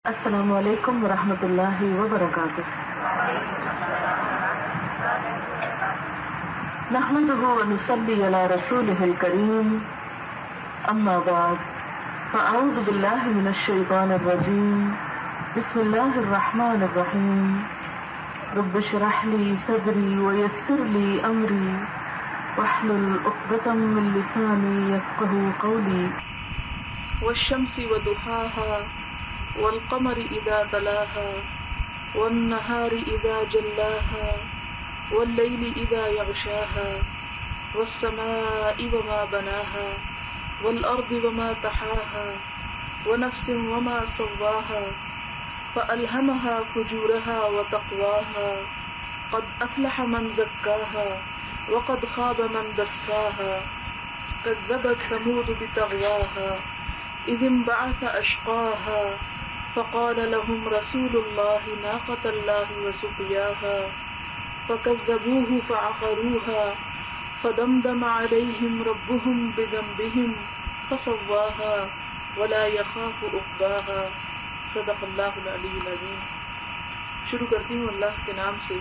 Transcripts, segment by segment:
السلام علیکم ورحمۃ اللہ وبرکاتہ. نحمده ونصلي على رسوله الكريم. اما بعد فاعوذ بالله من الشيطان الرجيم. بسم الله الرحمن الرحيم. رب اشرح لي صدري ويسر لي امري واحلل عقدة من لساني يفقهوا قولي. والشمس وضحاها والقمر إذا تلاها والنهار إذا جلاها والليل إذا يغشاها والسماء وما بناها والأرض وما طحاها ونفس وما سواها فألهمها فجورها وتقواها قد أفلح من زكاها وقد خاب من دساها كذبت ثمود بطغواها إذ انبعث أشقاها فقال لهم رسول الله ناقة الله وسقياها فكذبوه فعقروها فدمدم عليهم ربهم بذنبهم فسواها ولا يخاف عقباها. صدق اللہ العلی العظیم. شروع کرتی ہوں اللہ کے نام سے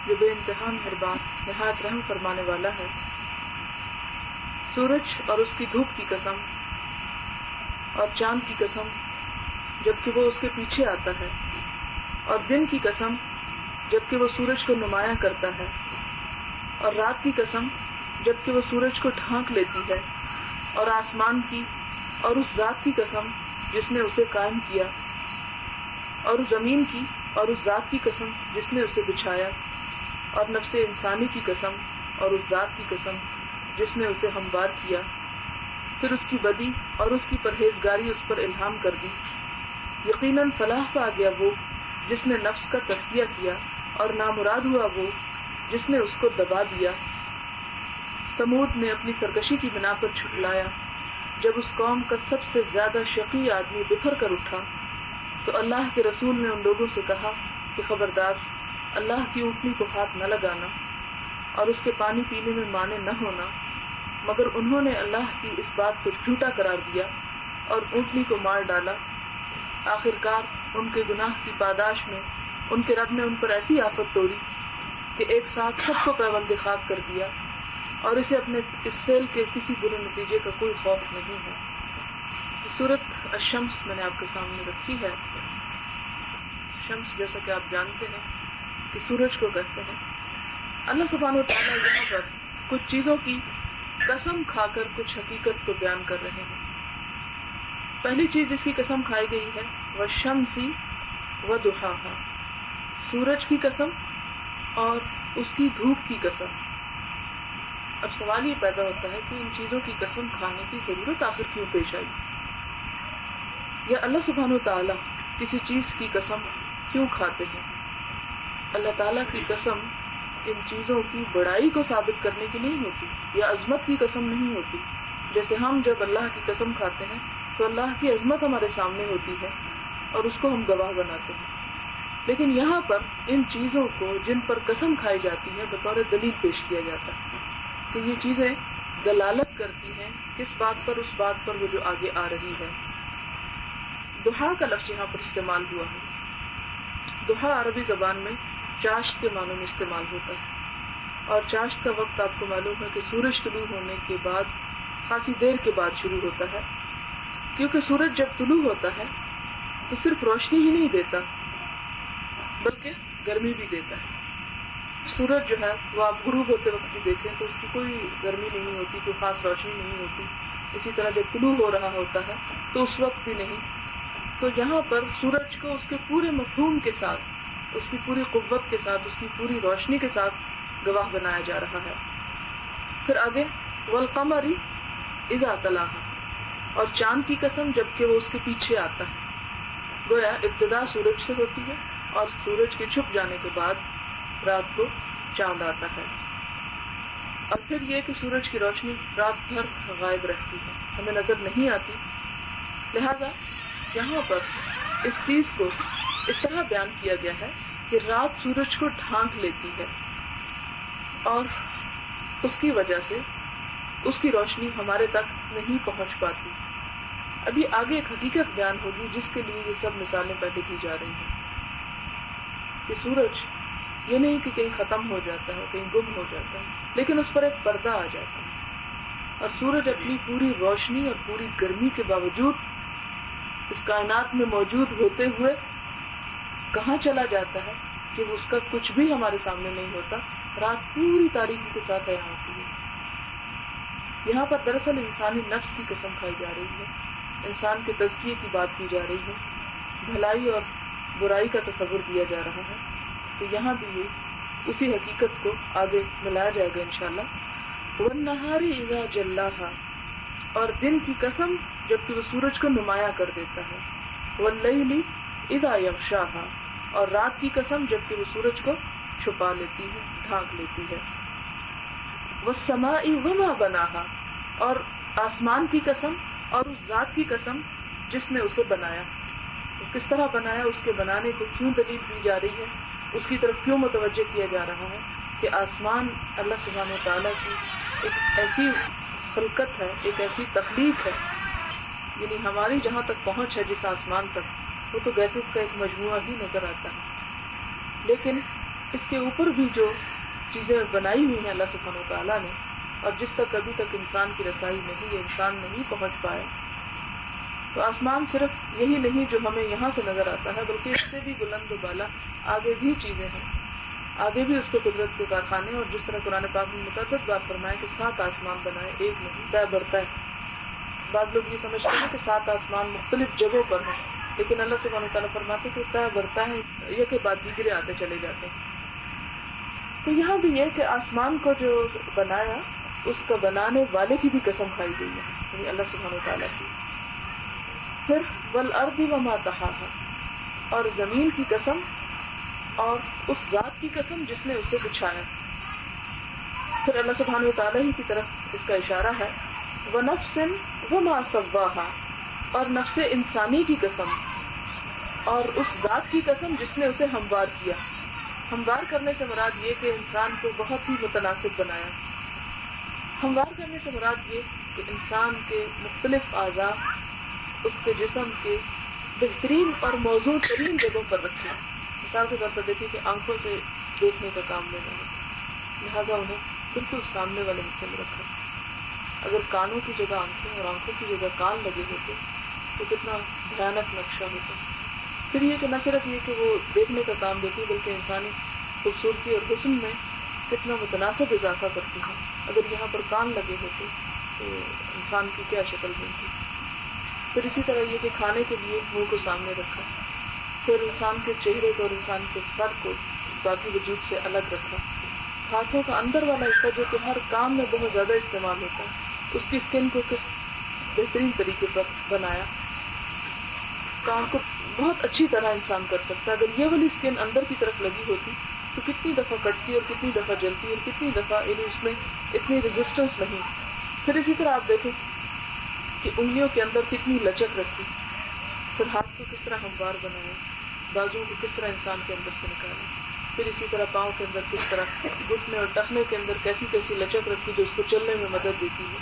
جو بے انتہا مہربان نہایت رحم فرمانے والا ہے. سورج اور اس کی دھوپ کی قسم اور چاند کی قسم جبکہ وہ اس کے پیچھے آتا ہے، اور دن کی قسم جبکہ وہ سورج کو نمایاں کرتا ہے، اور رات کی قسم جبکہ وہ سورج کو ڈھانک لیتی ہے، اور آسمان کی اور اس ذات کی قسم جس نے اسے قائم کیا، اور زمین کی اور اس ذات کی قسم جس نے اسے بچھایا، اور نفس انسانی کی قسم اور اس ذات کی قسم جس نے اسے ہموار کیا، پھر اس کی بدی اور اس کی پرہیزگاری اس پر الہام کر دی. یقیناً فلاح پا گیا وہ جس نے نفس کا تزکیہ کیا، اور نامراد ہوا وہ جس نے اس کو دبا دیا. سمود نے اپنی سرکشی کی بنا پر جھٹلایا. جب اس قوم کا سب سے زیادہ شقی آدمی بکھر کر اٹھا تو اللہ کے رسول نے ان لوگوں سے کہا کہ خبردار، اللہ کی اونٹنی کو ہاتھ نہ لگانا اور اس کے پانی پینے میں مانے نہ ہونا. مگر انہوں نے اللہ کی اس بات کو جھوٹا قرار دیا اور اونٹنی کو مار ڈالا. آخرکار ان کے گناہ کی پاداش میں ان کے رب نے ان پر ایسی آفت توڑی کہ ایک ساتھ سب کو پیوند خاک کر دیا، اور اسے اپنے اس فعل کے کسی برے نتیجے کا کوئی خوف نہیں ہے. سورۃ الشمس میں نے آپ کے سامنے رکھی ہے. شمس جیسا کہ آپ جانتے ہیں کہ سورج کو کہتے ہیں. اللہ سبحانہ و تعالیٰ یہاں پر کچھ چیزوں کی قسم کھا کر کچھ حقیقت کو بیان کر رہے ہیں. پہلی چیز جس کی قسم کھائی گئی ہے والشمس وضحاها، سورج کی قسم اور اس کی دھوپ کی قسم. اب سوال یہ پیدا ہوتا ہے کہ ان چیزوں کی قسم کھانے کی ضرورت آخر کیوں پیش آئی، یا اللہ سبحانہ و تعالیٰ کسی چیز کی قسم کیوں کھاتے ہیں. اللہ تعالیٰ کی قسم ان چیزوں کی بڑائی کو ثابت کرنے کی نہیں ہوتی، یا عظمت کی قسم نہیں ہوتی. جیسے ہم جب اللہ کی قسم کھاتے ہیں تو اللہ کی عظمت ہمارے سامنے ہوتی ہے اور اس کو ہم گواہ بناتے ہیں. لیکن یہاں پر ان چیزوں کو جن پر قسم کھائی جاتی ہے بطور دلیل پیش کیا جاتا ہے کہ یہ چیزیں دلالت کرتی ہیں کس بات پر، اس بات پر وہ جو آگے آ رہی ہے. ضحیٰ کا لفظ یہاں پر استعمال ہوا ہے. ضحیٰ عربی زبان میں چاشت کے معنوں میں استعمال ہوتا ہے، اور چاشت کا وقت آپ کو معلوم ہے کہ سورج طلوع ہونے کے بعد خاصی دیر کے بعد شروع ہوتا ہے، کیونکہ سورج جب طلوع ہوتا ہے تو صرف روشنی ہی نہیں دیتا بلکہ گرمی بھی دیتا ہے. سورج جو ہے وہ آپ غروب ہوتے وقت بھی دیکھیں تو اس کی کوئی گرمی نہیں ہوتی، کوئی خاص روشنی نہیں ہوتی. اسی طرح جب طلوع ہو رہا ہوتا ہے تو اس وقت بھی نہیں. تو یہاں پر سورج کو اس کے پورے مفہوم کے ساتھ، اس کی پوری قوت کے ساتھ، اس کی پوری روشنی کے ساتھ گواہ بنایا جا رہا ہے. پھر آگے والقمر اذا تلاها، اور چاند کی قسم جبکہ وہ اس کے پیچھے آتا ہے. گویا ابتدا سورج سے ہوتی ہے اور سورج کے چھپ جانے کے بعد رات کو چاند آتا ہے. اور پھر یہ کہ سورج کی روشنی رات بھر غائب رہتی ہے، ہمیں نظر نہیں آتی. لہذا یہاں پر اس چیز کو اس طرح بیان کیا گیا ہے کہ رات سورج کو ڈھانک لیتی ہے اور اس کی وجہ سے اس کی روشنی ہمارے تک نہیں پہنچ پاتی. ابھی آگے ایک حقیقت بیان ہوگی جس کے لیے یہ سب مثالیں پیدا کی جا رہی ہیں کہ سورج یہ نہیں کہ کہیں ختم ہو جاتا ہے، کہیں گم ہو جاتا ہے، لیکن اس پر ایک پردہ آ جاتا ہے، اور سورج اپنی پوری روشنی اور پوری گرمی کے باوجود اس کائنات میں موجود ہوتے ہوئے کہاں چلا جاتا ہے کہ اس کا کچھ بھی ہمارے سامنے نہیں ہوتا، رات پوری تاریکی کے ساتھ یہاں ہوتی ہے۔ یہاں پر دراصل انسانی نفس کی قسم کھائی جا رہی ہے، انسان کے تزکیے کی بات کی جا رہی ہے، بھلائی اور برائی کا تصور دیا جا رہا ہے، تو یہاں بھی یہ اسی حقیقت کو آگے ملایا جائے گا انشاءاللہ۔ وَالنَّهَارِ إِذَا جَلَّاهَا، اور دن کی قسم جبکہ وہ سورج کو نمایاں کر دیتا ہے، وَاللَّيْلِ إِذَا يَغْشَاهَا، اور رات کی قسم جبکہ وہ سورج کو چھپا لیتی ہے، ڈھانک لیتی ہے، وَالسَّمَاءِ وَمَا بَنَاهَا، اور آسمان کی قسم اور اس ذات کی قسم جس نے اسے بنایا، کس طرح بنایا، اس کے بنانے کو کیوں دلیل دی جا رہی ہے، اس کی طرف کیوں متوجہ کیا جا رہا ہے کہ آسمان اللہ سبحانہ وتعالیٰ کی ایک ایسی خلقت ہے، ایک ایسی تخلیق ہے، یعنی ہماری جہاں تک پہنچ ہے جس آسمان تک، وہ تو گیسز کا ایک مجموعہ ہی نظر آتا ہے، لیکن اس کے اوپر بھی جو چیزیں بنائی ہوئی ہیں اللہ سبحانہ وتعالیٰ نے، اور جس تک ابھی تک انسان کی رسائی نہیں ہے، انسان نہیں پہنچ پایا، تو آسمان صرف یہی نہیں جو ہمیں یہاں سے نظر آتا ہے، بلکہ اس سے بھی بلند و بالا آگے بھی چیزیں ہیں، آگے بھی اس کو قدرت کے کارخانے، اور جس طرح قرآن پاک میں متعدد بات فرمائے کہ 7 آسمان بنائے، ایک نہیں، طے برتا ہے۔ بعض لوگ یہ سمجھتے ہیں کہ 7 آسمان مختلف جگہوں پر ہیں، لیکن اللہ سبحانہ وتعالیٰ فرماتے کہ طے برتا ہے، یہ کہ بعد دیگرے آتے چلے جاتے ہیں۔ تو یہاں بھی یہ کہ آسمان کو جو بنایا اس کا بنانے والے کی بھی قسم کھائی گئی ہے، یعنی اللہ سبحانہ وتعالیٰ کی۔ پھر والارض وما طحاها، اور زمین کی قسم اور اس ذات کی قسم جس نے اسے بچھایا۔ پھر اللہ سبحانہ وتعالیٰ ہی کی طرف اس کا اشارہ ہے، ونفس وما سواها، اور نفس انسانی کی قسم اور اس ذات کی قسم جس نے اسے ہموار کیا۔ ہموار کرنے سے مراد یہ کہ انسان کو بہت ہی متناسب بنایا۔ ہموار کرنے سے مراد یہ کہ انسان کے مختلف اعضاء اس کے جسم کے بہترین اور موزوں ترین جگہوں پر رکھے۔ مثال کے طور پر دیکھیں کہ آنکھوں سے دیکھنے کا کام لینا ہے، لہٰذا انہیں بالکل سامنے والے حصے میں رکھا۔ اگر کانوں کی جگہ آنکھیں اور آنکھوں کی جگہ کان لگے ہوتے تو کتنا بھیانک نقشہ ہوتا۔ پھر یہ کہ نہ صرف یہ کہ وہ دیکھنے کا کام دیتی بلکہ انسانی خوبصورتی اور حسن میں کتنا متناسب اضافہ کرتی ہے۔ اگر یہاں پر کان لگے ہوتے تو انسان کی کیا شکل بنتی۔ پھر اسی طرح یہ کہ کھانے کے لیے منہ کو سامنے رکھا، پھر انسان کے چہرے کو اور انسان کے سر کو باقی وجود سے الگ رکھا، ہاتھوں کا اندر والا حصہ جو کہ ہر کام میں بہت زیادہ استعمال ہوتا ہے، اس کی اسکن کو کس بہترین طریقے پر بنایا۔ کام کو بہت اچھی طرح انسان کر سکتا ہے۔ اگر یہ والی اسکن اندر کی طرف لگی ہوتی تو کتنی دفعہ کٹتی اور کتنی دفعہ جلتی اور کتنی دفعہ اس میں اتنی ریزسٹنس نہیں۔ پھر اسی طرح آپ دیکھیں کہ انگلیوں کے اندر کتنی لچک رکھی، پھر ہاتھ کو کس طرح ہموار بنایا، بازو کو کس طرح انسان کے اندر سے نکالا، پھر اسی طرح پاؤں کے اندر کس طرح، گھٹنے اور ٹخنے کے اندر کیسی کیسی لچک رکھی جو اس کو چلنے میں مدد دیتی ہے۔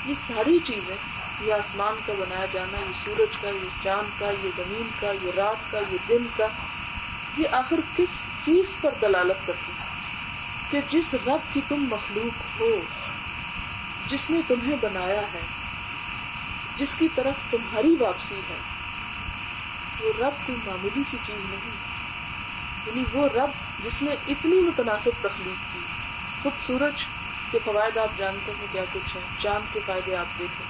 یہ ساری چیزیں، یہ آسمان کا بنایا جانا، یہ سورج کا، یہ چاند کا، یہ زمین کا، یہ رات کا، یہ دن کا، یہ آخر کس چیز پر دلالت کرتی ہے کہ جس رب کی تم مخلوق ہو، جس نے تمہیں بنایا ہے، جس کی طرف تمہاری واپسی ہے، وہ رب کوئی معمولی سی چیز نہیں، یعنی وہ رب جس نے اتنی متناسب تخلیق کی۔ خود سورج کے فوائد آپ جانتے ہیں کیا کچھ ہے، چاند کے فائدے آپ دیکھیں،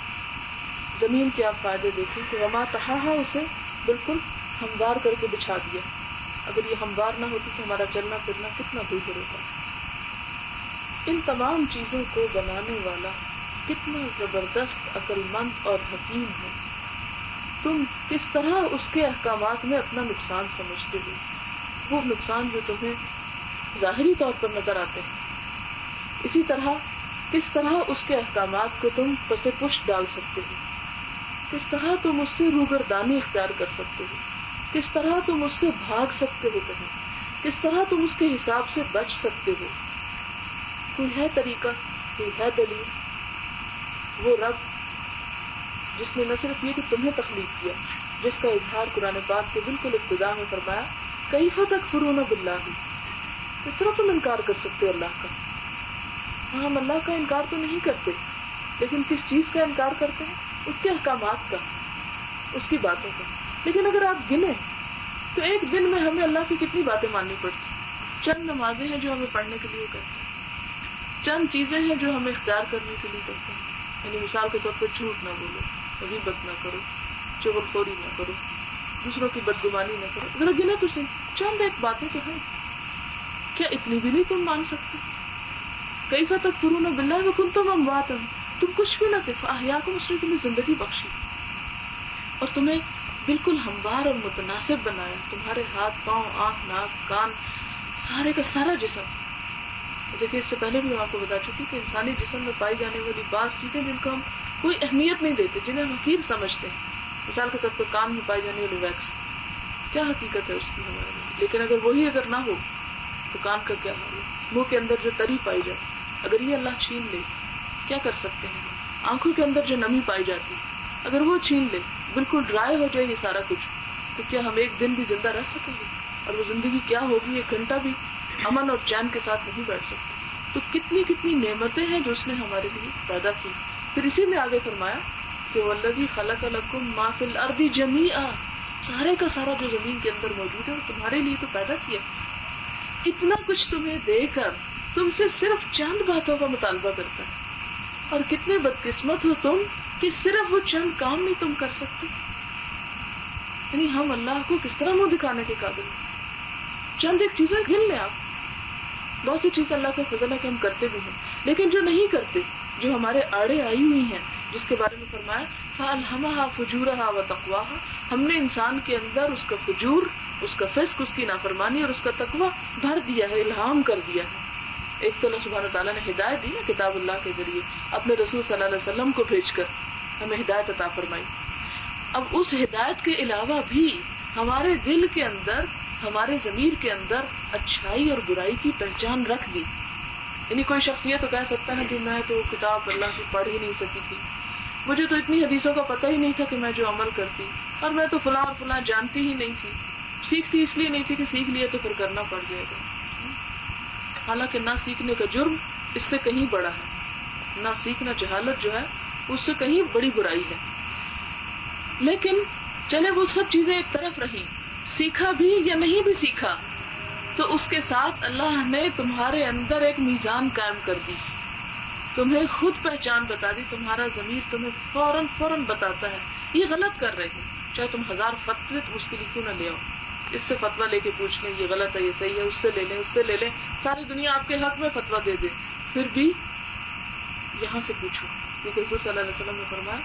زمین کے آپ فائدے دیکھیں کہ وما طحاها، اسے بالکل ہموار کر کے بچھا دیا۔ اگر یہ ہموار نہ ہوتی تو ہمارا چلنا پھرنا کتنا بھیڑ ہوتا۔ ان تمام چیزوں کو بنانے والا کتنا زبردست عقل مند اور حکیم ہے، تم کس طرح اس کے احکامات میں اپنا نقصان سمجھتے ہو، وہ نقصان جو تمہیں ظاہری طور پر نظر آتے ہیں، اسی طرح کس طرح اس کے احکامات کو تم پس پشت ڈال سکتے ہو، کس طرح تم اس سے روگردانی اختیار کر سکتے ہو، کس طرح تم اس سے بھاگ سکتے ہو کہیں، کس طرح تم اس کے حساب سے بچ سکتے ہو۔ کوئی ہے طریقہ، کوئی ہے دلیل؟ وہ رب جس نے نہ صرف یہ کہ تمہیں تخلیق کیا، جس کا اظہار قرآن پاک کے بالکل ابتدا میں فرمایا کیف تکفرون باللہ، اس طرح تم انکار کر سکتے ہو اللہ کا؟ ہم اللہ کا انکار تو نہیں کرتے، لیکن کس چیز کا انکار کرتے ہیں؟ اس کے احکامات کا، اس کی باتوں کا. لیکن اگر آپ گنیں تو ایک دن میں ہمیں اللہ کی کتنی باتیں ماننی پڑتی. چند نمازیں ہیں جو ہمیں پڑھنے کے لیے کرتے ہیں، چند چیزیں ہیں جو ہمیں اختیار کرنے کے لیے کرتے ہیں. یعنی مثال کے طور پر جھوٹ نہ بولو، غیبت نہ کرو، چغلخوری نہ کرو، دوسروں کی بدگمانی نہ کرو. ذرا گنے تو صحیح، چند ایک باتیں تو ہیں. کیا اتنی بھی نہیں تم مان سکتے؟ کیف تکفرون باللہ وکنتم امواتا، تم کچھ بھی نہ تھے فاحیاکم، اس نے تمہیں زندگی بخشی اور تمہیں بالکل ہموار اور متناسب بنایا. تمہارے ہاتھ، پاؤں، آنکھ، ناک، کان، سارے کا سارا جسم. دیکھیے اس سے پہلے بھی میں آپ کو بتا چکی کہ انسانی جسم میں پائی جانے والی بعض چیزیں جن کو ہم کوئی اہمیت نہیں دیتے، جنہیں ہم حقیر سمجھتے ہیں. مثال کے طور پر کان میں پائی جانے والی ویکس، کیا حقیقت ہے اس کی ہمارے لیے؟ لیکن اگر وہی اگر نہ ہو تو کان کا کیا حال ہے؟ منہ کے اندر جو تری پائی جائے، اگر یہ اللہ چھین لے کیا کر سکتے ہیں؟ آنکھوں کے اندر جو نمی پائی جاتی اگر وہ چھین لے، بالکل ڈرائی ہو جائے یہ سارا کچھ، تو کیا ہم ایک دن بھی زندہ رہ سکیں گے؟ اور وہ زندگی کیا ہوگی، ایک گھنٹہ بھی امن اور چین کے ساتھ نہیں بیٹھ سکتے. تو کتنی کتنی نعمتیں ہیں جو اس نے ہمارے لیے پیدا کی. پھر اسی میں آگے فرمایا کہ والذی خلق لکم ما فی الارض جمیعا، سارے کا سارا جو زمین کے اندر موجود ہے وہ تمہارے لیے تو پیدا کیا. اتنا کچھ تمہیں دے کر تم سے صرف چند باتوں کا مطالبہ کرتا ہے، اور کتنے بدقسمت ہو تم کہ صرف وہ چند کام نہیں تم کر سکتے. یعنی ہم اللہ کو کس طرح منہ دکھانے کے قابل ہیں. چند ایک چیزیں گن لیں آپ. بہت سی چیز اللہ کا فضل ہے کہ ہم کرتے بھی ہیں، لیکن جو نہیں کرتے، جو ہمارے آڑے آئی ہوئی ہیں، جس کے بارے میں فرمایا فَأَلْهَمَهَا فُجُورَهَا وَتَقْوَاهَا، ہم نے انسان کے اندر اس کا فجور، اس کا فسق، اس کی نافرمانی اور اس کا تقویٰ بھر دیا ہے، الہام کر دیا ہے. ایک تو اللہ سبحانہ تعالیٰ نے ہدایت دی نا کتاب اللہ کے ذریعے، اپنے رسول صلی اللہ علیہ وسلم کو بھیج کر ہمیں ہدایت عطا فرمائی. اب اس ہدایت کے علاوہ بھی ہمارے دل کے اندر، ہمارے ضمیر کے اندر اچھائی اور برائی کی پہچان رکھ دی. یعنی کوئی شخص یہ تو کہہ سکتا ہے کہ میں تو کتاب اللہ کی پڑھ ہی نہیں سکی تھی، مجھے تو اتنی حدیثوں کا پتہ ہی نہیں تھا کہ میں جو عمل کرتی، اور میں تو فلاں اور فلاں جانتی ہی نہیں تھی، سیکھتی اس لیے نہیں تھی کہ سیکھ لیے تو پھر کرنا پڑ جائے گا. حالانکہ نہ سیکھنے کا جرم اس سے کہیں بڑا ہے، نہ سیکھنا جہالت جو ہے اس سے کہیں بڑی برائی ہے. لیکن چلے وہ سب چیزیں ایک طرف رہیں، سیکھا بھی یا نہیں بھی سیکھا تو اس کے ساتھ اللہ نے تمہارے اندر ایک میزان قائم کر دی، تمہیں خود پہچان بتا دی. تمہارا ضمیر تمہیں فوراً بتاتا ہے یہ غلط کر رہے ہیں، چاہے تم 1000 فتوے تم اس کے لیے کیوں نہ لے آؤ. اس سے فتوا لے کے پوچھ لیں یہ غلط ہے یہ صحیح ہے، اس سے لے لیں اس سے لے لیں، ساری دنیا آپ کے حق میں فتوا دے دے، پھر بھی یہاں سے پوچھو. کیونکہ حضور صلی اللہ علیہ وسلم نے فرمایا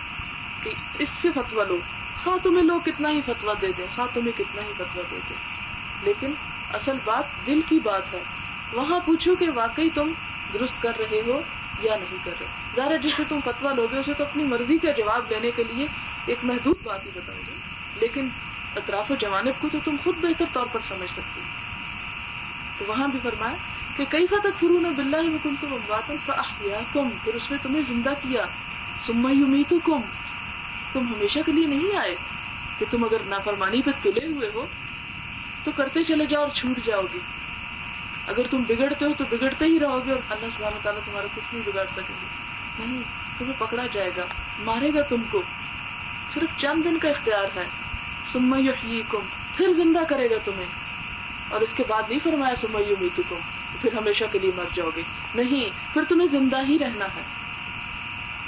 کہ اس سے فتوا لو، خواہ تمہیں لوگ کتنا ہی فتوا دے دیں، خواہ تمہیں کتنا ہی فتوا دے دیں، لیکن اصل بات دل کی بات ہے. وہاں پوچھو کہ واقعی تم درست کر رہے ہو یا نہیں کر رہے. ظاہر جس سے تم فتوا لوگے اسے تو اپنی مرضی کا جواب دینے کے لیے ایک محدود بات ہی بتاؤ گے، لیکن اطراف و جوانب کو تو تم خود بہتر طور پر سمجھ سکتے ہو. تو وہاں بھی فرمایا کہ کیف تکفرون باللہ وکنتم امواتا فاحیاکم، پھر اس نے تمہیں زندہ کیا. ثم یمیتکم، تم ہمیشہ کے لیے نہیں آئے کہ تم اگر نافرمانی پہ تلے ہوئے ہو تو کرتے چلے جاؤ اور چھوٹ جاؤ گے. اگر تم بگڑتے ہو تو بگڑتے ہی رہو گے اور اللہ سبحانہ تعالیٰ تمہارا کچھ نہیں بگاڑ سکے گے. نہیں، تمہیں پکڑا جائے گا، مارے گا تم کو. صرف چند دن کا اختیار ہے. ثم یحییکم، پھر زندہ کرے گا تمہیں. اور اس کے بعد نہیں فرمایا ثم یمیتکم، پھر ہمیشہ کے لیے مر جاؤ گے. نہیں، پھر تمہیں زندہ ہی رہنا ہے،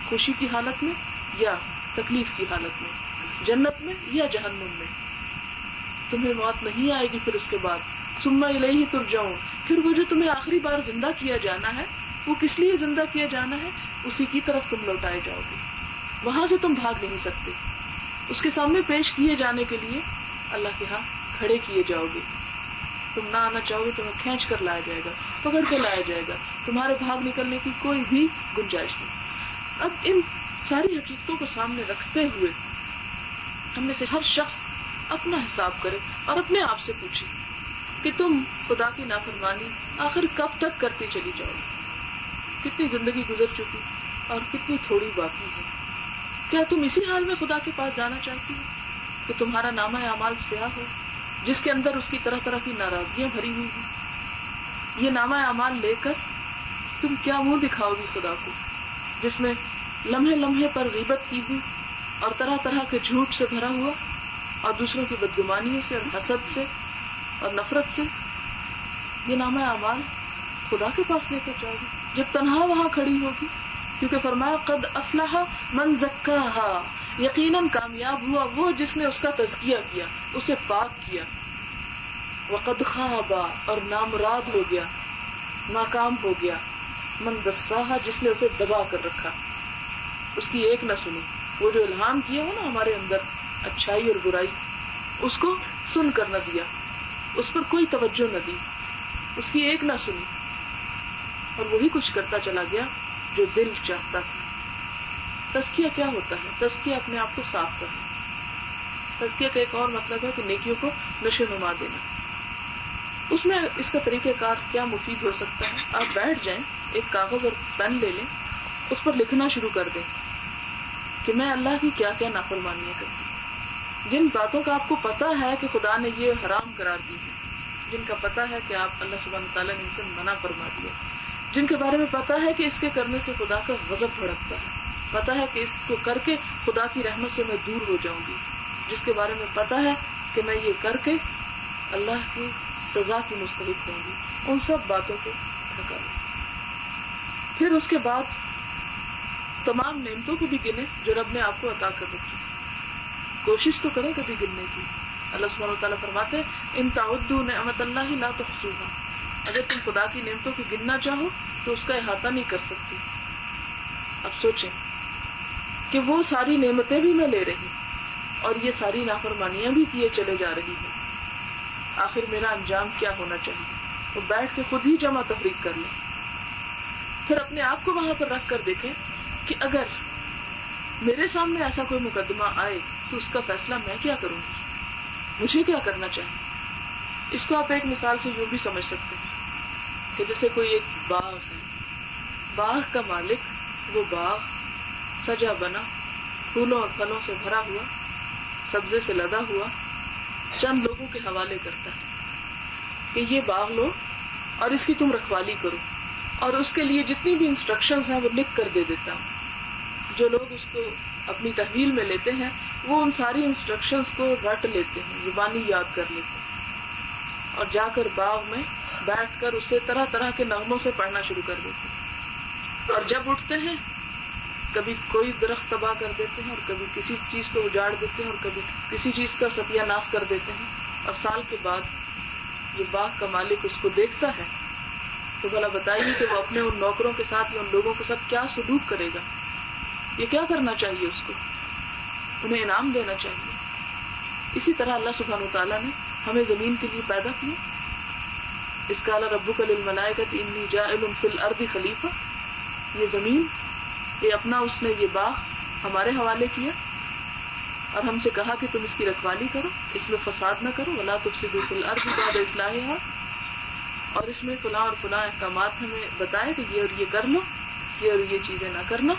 خوشی کی حالت میں یا تکلیف کی حالت میں، جنت میں یا جہنم میں. تمہیں موت نہیں آئے گی. پھر اس کے بعد ثم الیہ ترجعون، پھر وہ جو تمہیں آخری بار زندہ کیا جانا ہے وہ کس لیے زندہ کیا جانا ہے؟ اسی کی طرف تم لوٹائے جاؤ گے. وہاں سے تم بھاگ نہیں سکتے. اس کے سامنے پیش کیے جانے کے لیے اللہ کے ہاں کھڑے کیے جاؤ گے. تم نہ آنا چاہو گے تمہیں کھینچ کر لایا جائے گا، پکڑ کے لایا جائے گا. تمہارے بھاگ نکلنے کی کوئی بھی گنجائش نہیں. اب ان ساری حقیقتوں کو سامنے رکھتے ہوئے ہم میں سے ہر شخص اپنا حساب کرے اور اپنے آپ سے پوچھے کہ تم خدا کی نافرمانی آخر کب تک کرتی چلی جاؤ گی؟ کتنی زندگی گزر چکی اور کتنی تھوڑی باقی ہے. کیا تم اسی حال میں خدا کے پاس جانا چاہتی ہو کہ تمہارا نامہ اعمال سیاہ ہو، جس کے اندر اس کی طرح طرح کی ناراضگیاں بھری ہوئی ہیں؟ یہ نامہ اعمال لے کر تم کیا منہ دکھاؤ گی خدا کو، جس میں لمحے لمحے پر غیبت کی ہوئی اور طرح طرح کے جھوٹ سے بھرا ہوا، اور دوسروں کی بدگمانیوں سے اور حسد سے اور نفرت سے؟ یہ نامہ اعمال خدا کے پاس لے کر جاؤ گی جب تنہا وہاں کھڑی ہوگی؟ کیونکہ فرمایا قد افلح من زکاہا، یقیناً کامیاب ہوا وہ جس نے اس کا تزکیہ کیا، اسے پاک کیا، وقد خاب، اور نامراد ہو گیا، ناکام ہو گیا، من دساہا، جس نے اسے دبا کر رکھا، اس کی ایک نہ سنی۔ وہ جو الہام کیا ہو نا ہمارے اندر اچھائی اور برائی، اس کو سن کر نہ دیا، اس پر کوئی توجہ نہ دی، اس کی ایک نہ سنی، اور وہی کچھ کرتا چلا گیا جو دل چاہتا تھا۔ تزکیہ کیا ہوتا ہے؟ تزکیہ اپنے آپ کو صاف کرنا۔ تزکیہ کا ایک اور مطلب ہے کہ نیکیوں کو نشو نما دینا۔ اس میں اس کا طریقہ کار کیا مفید ہو سکتا ہے؟ آپ بیٹھ جائیں، ایک کاغذ اور پین لے لیں، اس پر لکھنا شروع کر دیں کہ میں اللہ کی کیا کیا نافرمانیاں کرتی ہوں، جن باتوں کا آپ کو پتا ہے کہ خدا نے یہ حرام قرار دی ہے، جن کا پتا ہے کہ آپ اللہ سبحانہ تعالیٰ نے ان سے منع فرما دیا، جن کے بارے میں پتا ہے کہ اس کے کرنے سے خدا کا غضب بھڑکتا ہے، پتا ہے کہ اس کو کر کے خدا کی رحمت سے میں دور ہو جاؤں گی، جس کے بارے میں پتا ہے کہ میں یہ کر کے اللہ کی سزا کی مستحق ہوں گی، ان سب باتوں کو ڈھکا لیں۔ پھر اس کے بعد تمام نعمتوں کو بھی گنے جو رب نے آپ کو عطا کر رکھی، کوشش تو کریں کبھی گننے کی۔ اللہ سبحانہ وتعالیٰ فرماتے ہیں ان تعدوا نعمت اللہ لا تحصوها، اگر تم خدا کی نعمتوں کو گننا چاہو تو اس کا احاطہ نہیں کر سکتی۔ اب سوچیں کہ وہ ساری نعمتیں بھی میں لے رہی اور یہ ساری نافرمانیاں بھی کیے چلے جا رہی ہیں، آخر میرا انجام کیا ہونا چاہیے؟ وہ بیٹھ کے خود ہی جمع تفریق کر لیں، پھر اپنے آپ کو وہاں پر رکھ کر دیکھیں کہ اگر میرے سامنے ایسا کوئی مقدمہ آئے تو اس کا فیصلہ میں کیا کروں گی، مجھے کیا کرنا چاہیے۔ اس کو آپ ایک مثال سے یوں بھی سمجھ سکتے ہیں کہ جیسے کوئی ایک باغ ہے، باغ کا مالک وہ باغ سجا بنا، پھولوں اور پھلوں سے بھرا ہوا، سبزے سے لدا ہوا، چند لوگوں کے حوالے کرتا ہے کہ یہ باغ لو اور اس کی تم رکھوالی کرو، اور اس کے لیے جتنی بھی انسٹرکشنز ہیں وہ لکھ کر دے دیتا ہوں۔ جو لوگ اس کو اپنی تحویل میں لیتے ہیں وہ ان ساری انسٹرکشنز کو رٹ لیتے ہیں، زبانی یاد کر لیتے ہیں، اور جا کر باغ میں بیٹھ کر اسے طرح طرح کے نغموں سے پڑھنا شروع کر دیتے ہیں، اور جب اٹھتے ہیں کبھی کوئی درخت تباہ کر دیتے ہیں، اور کبھی کسی چیز کو اجاڑ دیتے ہیں، اور کبھی کسی چیز کا ستیہ ناش کر دیتے ہیں، اور سال کے بعد جب باغ کا مالک اس کو دیکھتا ہے تو بھلا بتائیے کہ وہ اپنے ان نوکروں کے ساتھ یا ان لوگوں کے ساتھ کیا سلوک کرے گا؟ یہ کیا کرنا چاہیے اس کو؟ انہیں انعام دینا چاہیے۔ اسی طرح اللہ سبحانہ وتعالیٰ نے ہمیں زمین کے لیے پیدا کیا۔ اذ قال ربک للملائکۃ انی جاعل فی الارض خلیفہ، یہ زمین، یہ اپنا اس نے یہ باغ ہمارے حوالے کیا اور ہم سے کہا کہ تم اس کی رکھوالی کرو، اس میں فساد نہ کرو، ولا تفسدوا فی الارض بعد اصلاحها، اور اس میں فلاں اور فلاں احکامات ہمیں بتائے کہ یہ اور یہ کر لو، یہ اور یہ چیزیں نہ کرنا،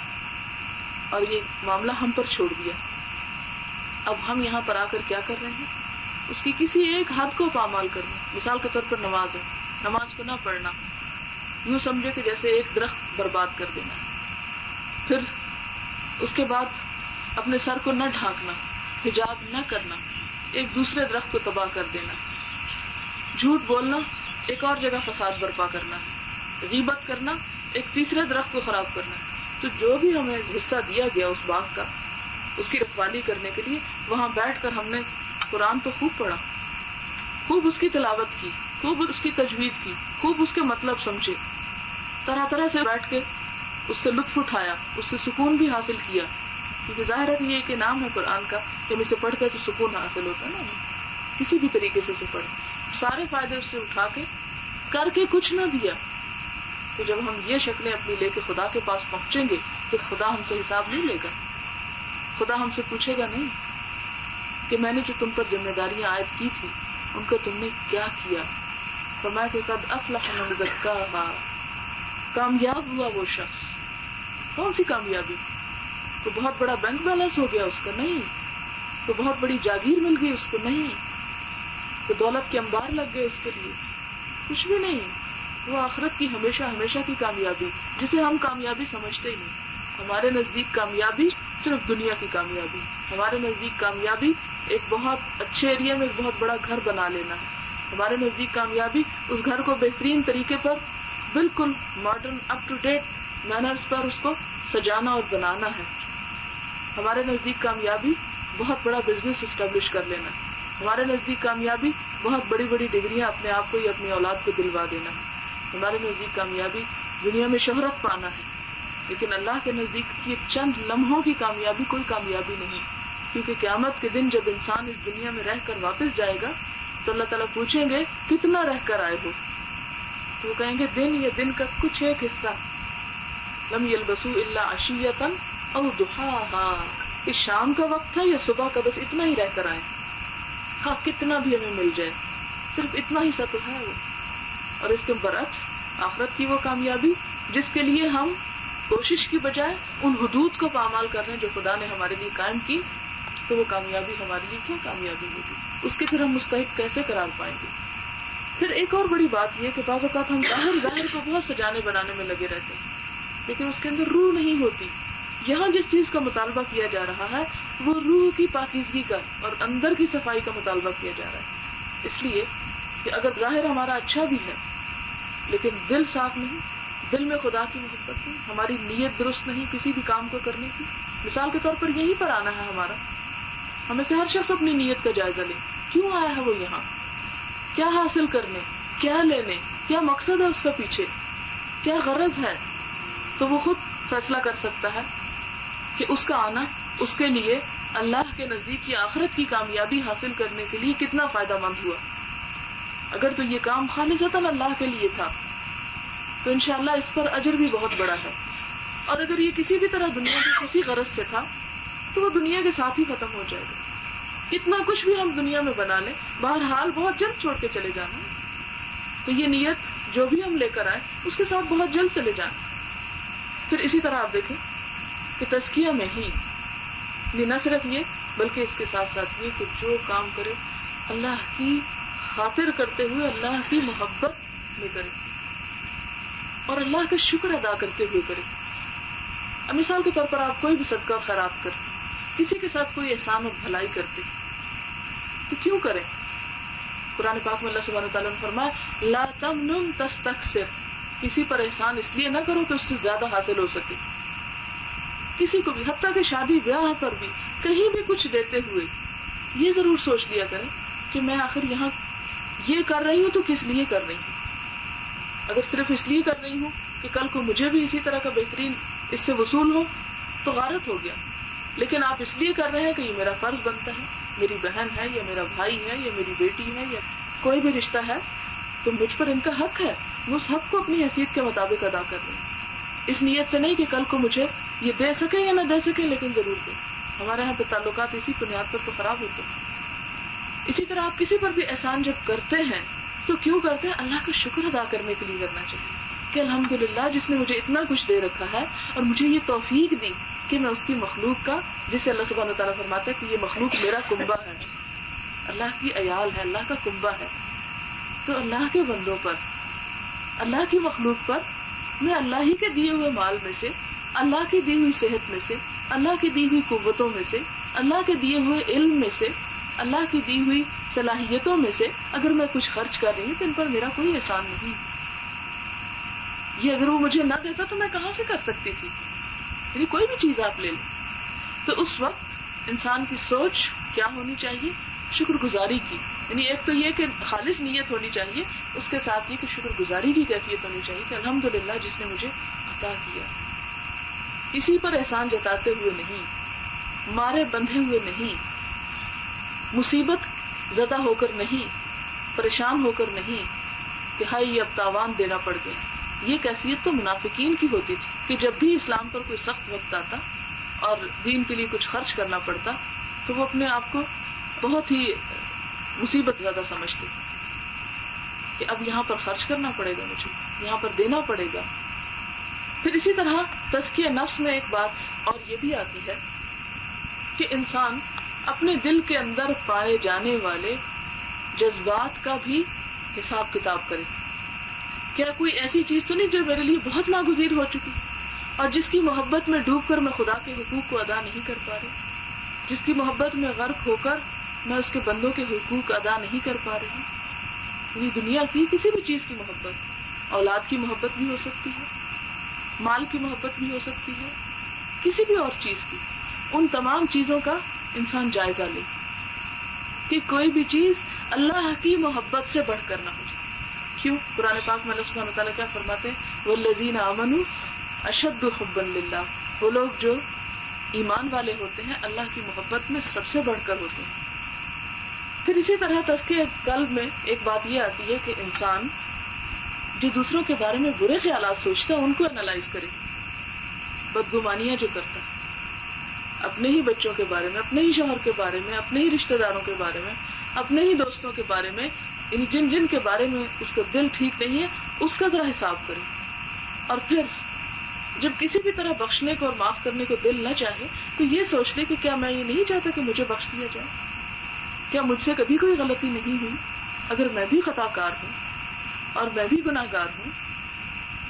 اور یہ معاملہ ہم پر چھوڑ دیا۔ اب ہم یہاں پر آ کر کیا کر رہے ہیں؟ اس کی کسی ایک حد کو پامال کرنا۔ مثال کے طور پر نماز ہے، نماز کو نہ پڑھنا یوں سمجھے کہ جیسے ایک درخت برباد کر دینا، پھر اس کے بعد اپنے سر کو نہ ڈھانکنا، حجاب نہ کرنا، ایک دوسرے درخت کو تباہ کر دینا، جھوٹ بولنا، ایک اور جگہ فساد برپا کرنا، غیبت کرنا، ایک تیسرے درخت کو خراب کرنا۔ تو جو بھی ہمیں حصہ دیا گیا اس باغ کا، اس کی رکھوالی کرنے کے لیے، وہاں بیٹھ کر ہم نے قرآن تو خوب پڑھا، خوب اس کی تلاوت کی، خوب اس کی تجوید کی، خوب اس کے مطلب سمجھے، طرح طرح سے بیٹھ کے اس سے لطف اٹھایا، اس سے سکون بھی حاصل کیا، کیونکہ ظاہر ہے کہ یہ ایک انعام ہے قرآن کا کہ ہم اسے پڑھتے تو سکون حاصل ہوتا ہے نا، کسی بھی طریقے سے اسے پڑھیں، سارے فائدے اس سے اٹھا کے کر کے کچھ نہ دیا، تو جب ہم یہ شکلیں اپنی لے کے خدا کے پاس پہنچیں گے تو خدا ہم سے حساب نہیں لے گا، خدا ہم سے پوچھے گا نہیں کہ میں نے جو تم پر ذمہ داریاں عائد کی تھی ان کو تم نے کیا کیا۔ فرمایا کہ قد افلح من زکاہا، کامیاب ہوا وہ شخص۔ کون سی کامیابی؟ کوئی بہت بڑا بینک بیلنس ہو گیا اس کا، نہیں. کوئی بہت بڑی جاگیر مل گئی اس کو، نہیں. کوئی دولت کے انبار لگ گئے اس کے لیے، کچھ بھی نہیں. وہ آخرت کی ہمیشہ ہمیشہ کی کامیابی، جسے ہم کامیابی سمجھتے ہی نہیں. ہمارے نزدیک کامیابی صرف دنیا کی کامیابی. ہمارے نزدیک کامیابی ایک بہت اچھے ایریا میں ایک بہت بڑا گھر بنا لینا ہے. ہمارے نزدیک کامیابی اس گھر کو بہترین طریقے پر، بالکل modern up to date manners پر اس کو سجانا اور بنانا ہے. ہمارے نزدیک کامیابی بہت بڑا بزنس اسٹیبلش کر لینا ہے. ہمارے نزدیک کامیابی بہت بڑی بڑی ڈگریاں اپنے آپ کو یا اپنی اولاد کو دلوا دینا ہے. ہمارے نزدیک کامیابی دنیا میں شہرت پانا ہے. لیکن اللہ کے نزدیک یہ چند لمحوں کی کامیابی کوئی کامیابی نہیں. کیونکہ قیامت کے دن جب انسان اس دنیا میں رہ کر واپس جائے گا تو اللہ تعالیٰ پوچھیں گے کتنا رہ کر آئے ہو؟ تو وہ کہیں گے دن یا دن کا کچھ ایک حصہ. لم یلبسوا الا عشیۃ او ضحاها، اس شام کا وقت تھا یا صبح کا، بس اتنا ہی رہ کر آئے. ہاں کتنا بھی ہمیں مل جائے، صرف اتنا ہی سب ہے وہ. اور اس کے برعکس آخرت کی وہ کامیابی جس کے لیے ہم کوشش کی بجائے ان حدود کو پامال کر رہے ہیں جو خدا نے ہمارے لیے قائم کی، تو وہ کامیابی ہمارے لیے کیا کامیابی ہوگی؟ اس کے پھر ہم مستحق کیسے قرار پائیں گے؟ پھر ایک اور بڑی بات یہ کہ بعض اوقات ہم ظاہر کو بہت سجانے بنانے میں لگے رہتے ہیں، لیکن اس کے اندر روح نہیں ہوتی. یہاں جس چیز کا مطالبہ کیا جا رہا ہے وہ روح کی پاکیزگی کا اور اندر کی صفائی کا مطالبہ کیا جا رہا ہے. اس لیے کہ اگر ظاہر ہمارا اچھا بھی ہے لیکن دل صاف نہیں، دل میں خدا کی محبت نہیں، ہماری نیت درست نہیں کسی بھی کام کو کرنے کی. مثال کے طور پر یہیں پر آنا ہے ہمارا، ہمیں سے ہر شخص اپنی نیت کا جائزہ لے. کیوں آیا ہے وہ یہاں؟ کیا حاصل کرنے، کیا لینے، کیا مقصد ہے اس کا پیچھے، کیا غرض ہے؟ تو وہ خود فیصلہ کر سکتا ہے کہ اس کا آنا اس کے لیے اللہ کے نزدیک یہ آخرت کی کامیابی حاصل کرنے کے لیے کتنا فائدہ مند ہوا. اگر تو یہ کام خالصتاً اللہ کے لیے تھا تو انشاءاللہ اس پر اجر بھی بہت بڑا ہے. اور اگر یہ کسی بھی طرح دنیا کی کسی غرض سے تھا تو وہ دنیا کے ساتھ ہی ختم ہو جائے گا. کتنا کچھ بھی ہم دنیا میں بنا لیں بہرحال بہت جلد چھوڑ کے چلے جانا. تو یہ نیت جو بھی ہم لے کر آئے اس کے ساتھ بہت جلد چلے جانا. پھر اسی طرح آپ دیکھیں کہ تزکیہ میں ہی یہ نہ صرف یہ بلکہ اس کے ساتھ ساتھ یہ کہ جو کام کرے اللہ کی خاطر کرتے ہوئے اللہ کی محبت میں کرے اور اللہ کا شکر ادا کرتے ہوئے کرے. اب مثال کے طور پر آپ کوئی بھی صدقہ اور خیرات کرتے، کسی کے ساتھ کوئی احسان اور بھلائی کرتے تو کیوں کریں؟ قرآن پاک میں اللہ سبحانہ وتعالیٰ نے فرمایا لا تمنن تستکثر، کسی پر احسان اس لیے نہ کرو کہ اس سے زیادہ حاصل ہو سکے. کسی کو بھی، حتیٰ کہ شادی بیاہ پر بھی کہیں بھی کچھ دیتے ہوئے یہ ضرور سوچ لیا کریں کہ میں آخر یہاں یہ کر رہی ہوں تو کس لیے کر رہی ہوں. اگر صرف اس لیے کر رہی ہوں کہ کل کو مجھے بھی اسی طرح کا بہترین اس سے وصول ہو تو غارت ہو گیا. لیکن آپ اس لیے کر رہے ہیں کہ یہ میرا فرض بنتا ہے، میری بہن ہے یا میرا بھائی ہے یا میری بیٹی ہے یا کوئی بھی رشتہ ہے تو مجھ پر ان کا حق ہے، میں اس حق کو اپنی حیثیت کے مطابق ادا کر رہی ہوں. اس نیت سے نہیں کہ کل کو مجھے یہ دے سکے یا نہ دے سکے لیکن ضرور دیں. ہمارے یہاں پہ تعلقات اسی بنیاد پر تو خراب ہوتے ہیں. اسی طرح آپ کسی پر بھی احسان جب کرتے ہیں تو کیوں کرتے ہیں؟ اللہ کا شکر ادا کرنے کے لیے کرنا چاہیے کہ الحمدللہ جس نے مجھے اتنا کچھ دے رکھا ہے اور مجھے یہ توفیق دی کہ میں اس کی مخلوق کا، جسے اللہ سبحانہ وتعالیٰ فرماتا ہے کہ یہ مخلوق میرا کنبہ ہے، اللہ کی عیال ہے، اللہ کا کنبہ ہے. تو اللہ کے بندوں پر، اللہ کی مخلوق پر میں اللہ ہی کے دیے ہوئے مال میں سے، اللہ کی دی ہوئی صحت میں سے، اللہ کی دی ہوئی قوتوں میں سے، اللہ کے دیے ہوئے علم میں سے، اللہ کی دی ہوئی صلاحیتوں میں سے اگر میں کچھ خرچ کر رہی ہوں تو ان پر میرا کوئی احسان نہیں. یہ اگر وہ مجھے نہ دیتا تو میں کہاں سے کر سکتی تھی؟ یعنی کوئی بھی چیز آپ لے لیں تو اس وقت انسان کی سوچ کیا ہونی چاہیے؟ شکر گزاری کی. یعنی ایک تو یہ کہ خالص نیت ہونی چاہیے، اس کے ساتھ یہ کہ شکر گزاری کی کیفیت ہونی چاہیے کہ الحمدللہ جس نے مجھے عطا کیا. کسی پر احسان جتاتے ہوئے نہیں، مارے بندھے ہوئے نہیں، مصیبت زدہ ہو کر نہیں، پریشان ہو کر نہیں کہ ہائی یہ اب تاوان دینا پڑ گیا. یہ کیفیت تو منافقین کی ہوتی تھی کہ جب بھی اسلام پر کوئی سخت وقت آتا اور دین کے لیے کچھ خرچ کرنا پڑتا تو وہ اپنے آپ کو بہت ہی مصیبت زیادہ سمجھتے کہ اب یہاں پر خرچ کرنا پڑے گا، مجھے یہاں پر دینا پڑے گا. پھر اسی طرح تزکیہ نفس میں ایک بات اور یہ بھی آتی ہے کہ انسان اپنے دل کے اندر پائے جانے والے جذبات کا بھی حساب کتاب کرے. کیا کوئی ایسی چیز تو نہیں جو میرے لیے بہت ناگزیر ہو چکی اور جس کی محبت میں ڈوب کر میں خدا کے حقوق کو ادا نہیں کر پا رہی, جس کی محبت میں غرق ہو کر میں اس کے بندوں کے حقوق ادا نہیں کر پا رہی. یعنی دنیا کی کسی بھی چیز کی محبت, اولاد کی محبت بھی ہو سکتی ہے, مال کی محبت بھی ہو سکتی ہے, کسی بھی اور چیز کی, ان تمام چیزوں کا انسان جائزہ لے کہ کوئی بھی چیز اللہ کی محبت سے بڑھ کر نہ ہو. کیوں؟ قرآن پاک میں اللہ سبحانہ وتعالیٰ کیا فرماتے ہیں, والذین آمنوا اشد حبا للہ, وہ لوگ جو ایمان والے ہوتے ہیں اللہ کی محبت میں سب سے بڑھ کر ہوتے ہیں. پھر اسی طرح تزکیہ قلب میں ایک بات یہ آتی ہے کہ انسان جو دوسروں کے بارے میں برے خیالات سوچتا ہے ان کو انالائز کرے, بدگمانیاں جو کرتا ہے اپنے ہی بچوں کے بارے میں, اپنے ہی شوہر کے بارے میں, اپنے ہی رشتہ داروں کے بارے میں, اپنے ہی دوستوں کے بارے میں, یعنی جن جن کے بارے میں اس کا دل ٹھیک نہیں ہے اس کا ذرا حساب کرے. اور پھر جب کسی بھی طرح بخشنے کو اور معاف کرنے کو دل نہ چاہے تو یہ سوچ لے کہ کیا میں یہ نہیں چاہتا کہ مجھے بخش دیا جائے, کیا مجھ سے کبھی کوئی غلطی نہیں ہوئی, اگر میں بھی خطا کار ہوں اور میں بھی گناہ گار ہوں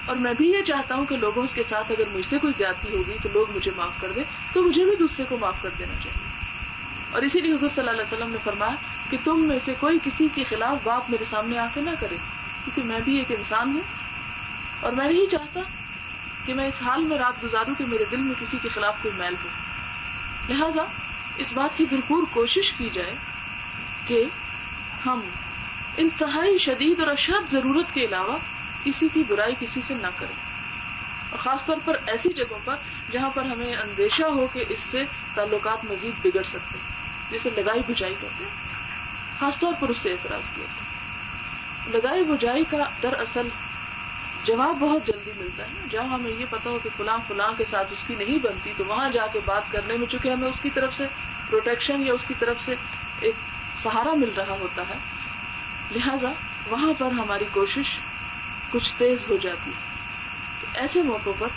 اور میں بھی یہ چاہتا ہوں کہ لوگوں کے ساتھ اگر مجھ سے کوئی زیادتی ہوگی تو لوگ مجھے معاف کر دیں, تو مجھے بھی دوسرے کو معاف کر دینا چاہیے. اور اسی لیے حضور صلی اللہ علیہ وسلم نے فرمایا کہ تم میں سے کوئی کسی کے خلاف بات میرے سامنے آ کے نہ کرے, کیونکہ میں بھی ایک انسان ہوں اور میں نہیں چاہتا کہ میں اس حال میں رات گزاروں کہ میرے دل میں کسی کے خلاف کوئی میل ہو. لہذا اس بات کی بھرپور کوشش کی جائے کہ ہم انتہائی شدید اور اشد ضرورت کے علاوہ کسی کی برائی کسی سے نہ کریں, اور خاص طور پر ایسی جگہوں پر جہاں پر ہمیں اندیشہ ہو کہ اس سے تعلقات مزید بگڑ سکتے ہیں, جیسے لگائی بجھائی کرتے ہیں, خاص طور پر اس سے اعتراض کیا جائے. لگائی بجھائی کا دراصل جواب بہت جلدی ملتا ہے. جب ہمیں یہ پتا ہو کہ فلاں فلاں کے ساتھ اس کی نہیں بنتی تو وہاں جا کے بات کرنے میں چونکہ ہمیں اس کی طرف سے پروٹیکشن یا اس کی طرف سے ایک سہارا مل رہا ہوتا ہے, لہذا وہاں پر ہماری کوشش کچھ تیز ہو جاتی ہے. تو ایسے موقعوں پر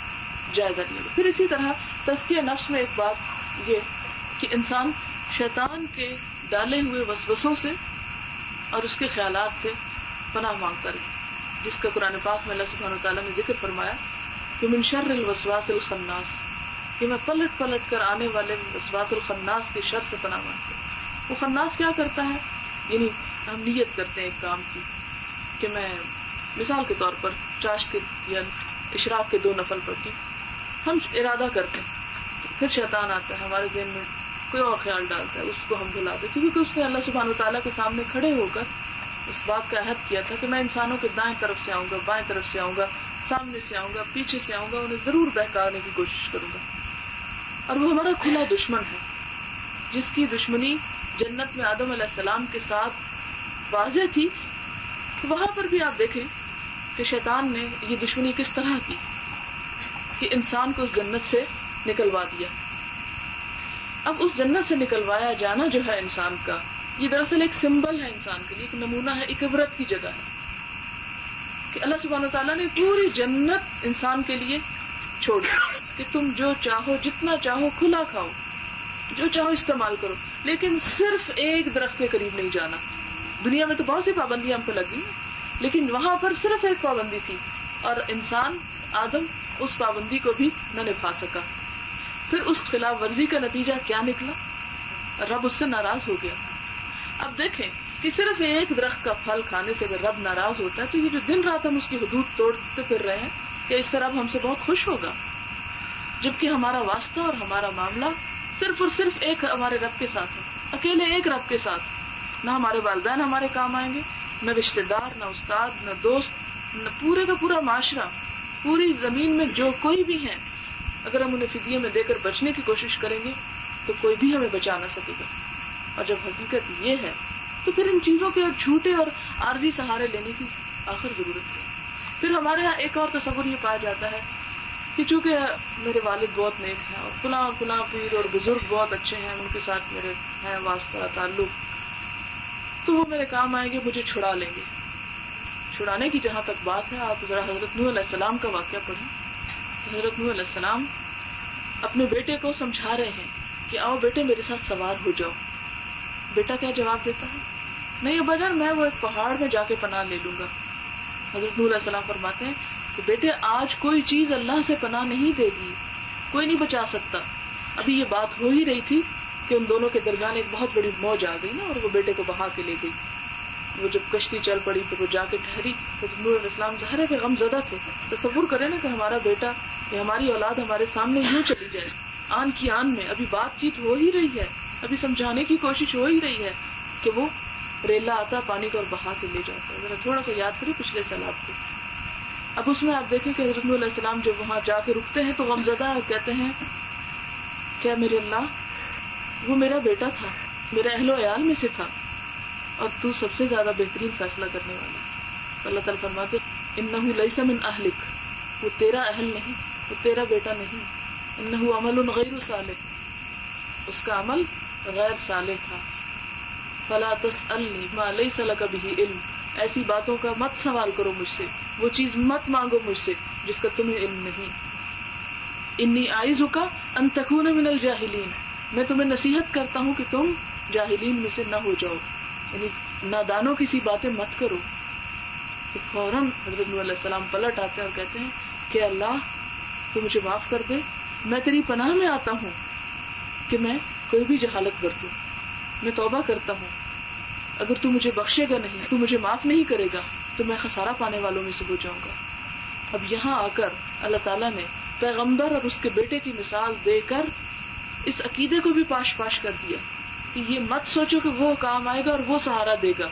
جائزہ لیں. پھر اسی طرح تزکیہ نفس میں ایک بات یہ کہ انسان شیطان کے ڈالے ہوئے وسوسوں سے اور اس کے خیالات سے پناہ مانگتا رہے, جس کا قرآن پاک میں اللہ سبحانہ وتعالیٰ نے ذکر فرمایا کہ من شر الوسواس الخناس, کہ میں پلٹ پلٹ کر آنے والے وسواس الخناس کے شر سے پناہ مانگتا ہوں. وہ خناس کیا کرتا ہے, یعنی ہم نیت کرتے ہیں ایک کام کی کہ میں مثال کے طور پر چاشت کے یا اشراق کے 2 نفل پڑھ کے ہم ارادہ کرتے ہیں, پھر شیطان آتا ہے ہمارے ذہن میں کوئی اور خیال ڈالتا ہے, اس کو ہم بھلا دیتے کیونکہ اس نے اللہ سبحانہ وتعالیٰ کے سامنے کھڑے ہو کر اس بات کا عہد کیا تھا کہ میں انسانوں کے دائیں طرف سے آؤں گا, بائیں طرف سے آؤں گا, سامنے سے آؤں گا, پیچھے سے آؤں گا, انہیں ضرور بہکانے کی کوشش کروں گا. اور وہ ہمارا کھلا دشمن ہے, جس کی دشمنی جنت میں آدم علیہ السلام کے ساتھ واضح تھی. تو وہاں پر بھی آپ دیکھیں کہ شیطان نے یہ دشمنی کس طرح کی کہ انسان کو اس جنت سے نکلوا دیا. اب اس جنت سے نکلوایا جانا جو ہے انسان کا, یہ دراصل ایک سمبل ہے انسان کے لیے, ایک نمونہ ہے, ایک عبرت کی جگہ ہے کہ اللہ سبحانہ وتعالیٰ نے پوری جنت انسان کے لیے چھوڑ دی کہ تم جو چاہو جتنا چاہو کھلا کھاؤ, جو چاہو استعمال کرو, لیکن صرف ایک درخت کے قریب نہیں جانا. دنیا میں تو بہت سی پابندیاں ہم پہ لگی, لیکن وہاں پر صرف ایک پابندی تھی اور انسان آدم اس پابندی کو بھی نہ نبھا سکا. پھر اس خلاف ورزی کا نتیجہ کیا نکلا, رب اس سے ناراض ہو گیا. اب دیکھیں کہ صرف ایک درخت کا پھل کھانے سے اگر رب ناراض ہوتا ہے تو یہ جو دن رات ہم اس کی حدود توڑتے پھر رہے ہیں, کہ اس طرح ہم سے بہت خوش ہوگا, جبکہ ہمارا واسطہ اور ہمارا معاملہ صرف اور صرف ایک ہمارے رب کے ساتھ ہے, اکیلے ایک رب کے ساتھ. نہ ہمارے والدین ہمارے کام آئیں گے, نہ رشتہ دار, نہ استاد, نہ دوست, نہ پورے کا پورا معاشرہ, پوری زمین میں جو کوئی بھی ہیں, اگر ہم انہیں فدیے میں دے کر بچنے کی کوشش کریں گے تو کوئی بھی ہمیں بچا نہ سکے گا. اور جب حقیقت یہ ہے تو پھر ان چیزوں کے جھوٹے اور عارضی سہارے لینے کی آخر ضرورت ہے. پھر ہمارے یہاں ایک اور تصور یہ پایا جاتا ہے کہ چونکہ میرے والد بہت نیک ہیں اور فلاں فلاں پیر اور بزرگ بہت اچھے ہیں, ان کے ساتھ میرے ہیں واسطہ تعلق, تو وہ میرے کام آئیں گے, مجھے چھڑا لیں گے. چھڑانے کی جہاں تک بات ہے, آپ ذرا حضرت نوح علیہ السلام کا واقعہ پڑھیں حضرت نوح علیہ السلام اپنے بیٹے کو سمجھا رہے ہیں کہ آؤ بیٹے میرے ساتھ سوار ہو جاؤ. بیٹا کیا جواب دیتا ہے؟ نہیں ابا جان میں وہ ایک پہاڑ میں جا کے پناہ لے لوں گا. حضرت نوح علیہ السلام فرماتے ہیں کہ بیٹے آج کوئی چیز اللہ سے پناہ نہیں دے گی, کوئی نہیں بچا سکتا. ابھی یہ بات ہو ہی رہی تھی کہ ان دونوں کے درمیان ایک بہت بڑی موج آ گئی نا, اور وہ بیٹے کو بہا کے لے گئی. وہ جب کشتی چل پڑی تو وہ جا کے ٹھہری. حضرت نوح علیہ السلام ظاہر ہے کہ غم زدہ تھے. تصور کریں نا کہ ہمارا بیٹا یا ہماری اولاد ہمارے سامنے یوں چلی جائے آن کی آن میں. ابھی بات چیت ہو ہی رہی ہے, ابھی سمجھانے کی کوشش ہو ہی رہی ہے کہ وہ ریلا آتا پانی کو اور بہا کے لے جاتا. ذرا تھوڑا سا یاد کریں پچھلے سیلاب کو. اب اس میں آپ دیکھیں کہ حضرت نوح علیہ السلام جب وہاں جا کے رکتے ہیں تو غمزدہ اور کہتے ہیں کیا میرے اللہ وہ میرا بیٹا تھا, میرے اہل و عیال میں سے تھا, اور تو سب سے زیادہ بہترین فیصلہ کرنے والا. تو اللہ تعالیٰ فرماتے انہ لیس من اہلک, وہ تیرا اہل نہیں, وہ تیرا بیٹا نہیں. انہ عمل غیر صالح, اس کا عمل غیر صالح تھا. فلا تسألنی ما لیس لک بہ علم, ایسی باتوں کا مت سوال کرو مجھ سے, وہ چیز مت مانگو مجھ سے جس کا تمہیں علم نہیں. انی اعوذک ان تکون من الجاہلین, میں تمہیں نصیحت کرتا ہوں کہ تم جاہلین میں سے نہ ہو جاؤ, یعنی نادانوں کسی باتیں مت کرو. تو فوراً حضرت نوح علیہ السلام پلٹ آتے ہیں اور کہتے ہیں کہ اللہ تو مجھے معاف کر دے, میں تیری پناہ میں آتا ہوں کہ میں کوئی بھی جہالت برتوں, میں توبہ کرتا ہوں. اگر تو مجھے بخشے گا نہیں, تو مجھے معاف نہیں کرے گا, تو میں خسارہ پانے والوں میں سے ہو جاؤں گا. اب یہاں آ کر اللہ تعالیٰ نے پیغمبر اور اس کے بیٹے کی مثال دے کر اس عقیدے کو بھی پاش پاش کر دیا کہ یہ مت سوچو کہ وہ کام آئے گا اور وہ سہارا دے گا,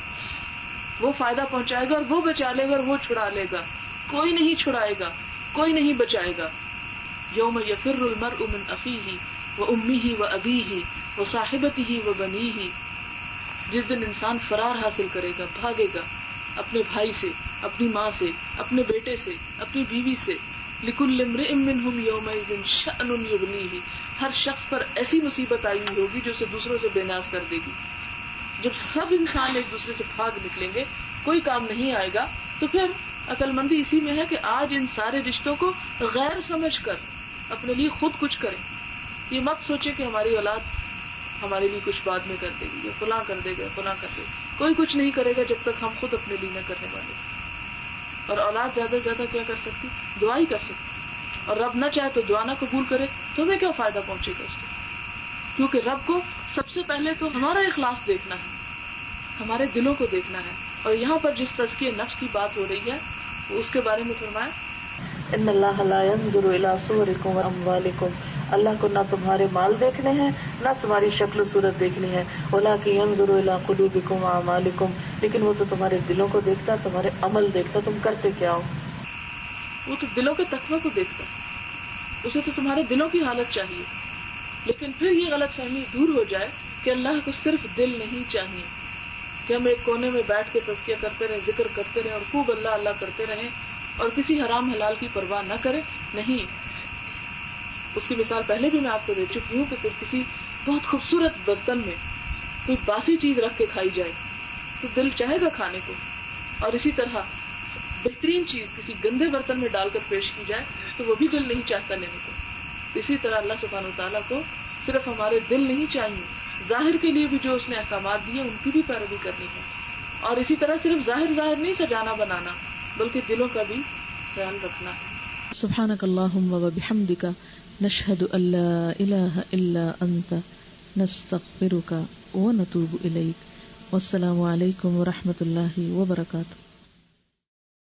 وہ فائدہ پہنچائے گا اور وہ بچا لے گا اور وہ چھڑا لے گا. کوئی نہیں چھڑائے گا, کوئی نہیں بچائے گا. یوم یفر المرء من اخیہ وامہ وابیہ وصاحبتہ وبنیہ, جس دن انسان فرار حاصل کرے گا, بھاگے گا اپنے بھائی سے, اپنی ماں سے, اپنے بیٹے سے, اپنی بیوی سے. لکل امرئ منہم یومئذ شأن یغنیہ, ہر شخص پر ایسی مصیبت آئی ہوئی ہوگی جو اسے دوسروں سے بے نیاز کر دے گی. جب سب انسان ایک دوسرے سے بھاگ نکلیں گے, کوئی کام نہیں آئے گا, تو پھر عقل مندی اسی میں ہے کہ آج ان سارے رشتوں کو غیر سمجھ کر اپنے لیے خود کچھ کریں. یہ مت سوچے کہ ہماری اولاد ہمارے لیے کچھ بعد میں کر دے گی, یا فلاں کر دے گا, فلاں کر دے گا. کوئی کچھ نہیں کرے گا جب تک ہم خود اپنے لیے نہ کرنے والے. اور اولاد زیادہ سے زیادہ کیا کر سکتی؟ دعا ہی کر سکتی. اور رب نہ چاہے تو دعا نہ قبول کرے تو ہمیں کیا فائدہ پہنچے گا اس سے؟ کیونکہ رب کو سب سے پہلے تو ہمارا اخلاص دیکھنا ہے, ہمارے دلوں کو دیکھنا ہے. اور یہاں پر جس تزکیہ نفس کی بات ہو رہی ہے وہ اس کے بارے میں فرمایا ان اللہ لا ينظر الى صورکم واموالکم, اللہ کو نہ تمہارے مال دیکھنے ہیں نہ تمہاری شکل و صورت دیکھنی ہے, ولکن ينظر الى قلوبکم واعمالکم, لیکن وہ تو تمہارے دلوں کو دیکھتا, تمہارے عمل دیکھتا, تم کرتے کیا ہو. وہ تو دلوں کے تقوی کو دیکھتا ہے, اسے تو تمہارے دلوں کی حالت چاہیے. لیکن پھر یہ غلط فہمی دور ہو جائے کہ اللہ کو صرف دل نہیں چاہیے کہ ہم ایک کونے میں بیٹھ کے تزکیہ کرتے رہیں, ذکر کرتے رہیں اور خوب اللہ اللہ کرتے رہیں اور کسی حرام حلال کی پرواہ نہ کریں. نہیں, اس کی مثال پہلے بھی میں آپ کو دے چکی ہوں کہ کسی بہت خوبصورت برتن میں کوئی باسی چیز رکھ کے کھائی جائے تو دل چاہے گا کھانے کو, اور اسی طرح بہترین چیز کسی گندے برتن میں ڈال کر پیش کی جائے تو وہ بھی دل نہیں چاہتا لینے کو. اسی طرح اللہ سبحانہ وتعالیٰ کو صرف ہمارے دل نہیں چاہیے, ظاہر کے لیے بھی جو اس نے احکامات دیے ان کی بھی پیروی کرنی ہے, اور اسی طرح صرف ظاہر نہیں سجانا بنانا بلکہ دلوں کا بھی خیال رکھنا ہے. سبحانک اللہم و بحمدک نشہد ان لا الہ الا انت نستغفرک و نتوب الیک. والسلام علیکم و رحمۃ اللہ وبرکاتہ.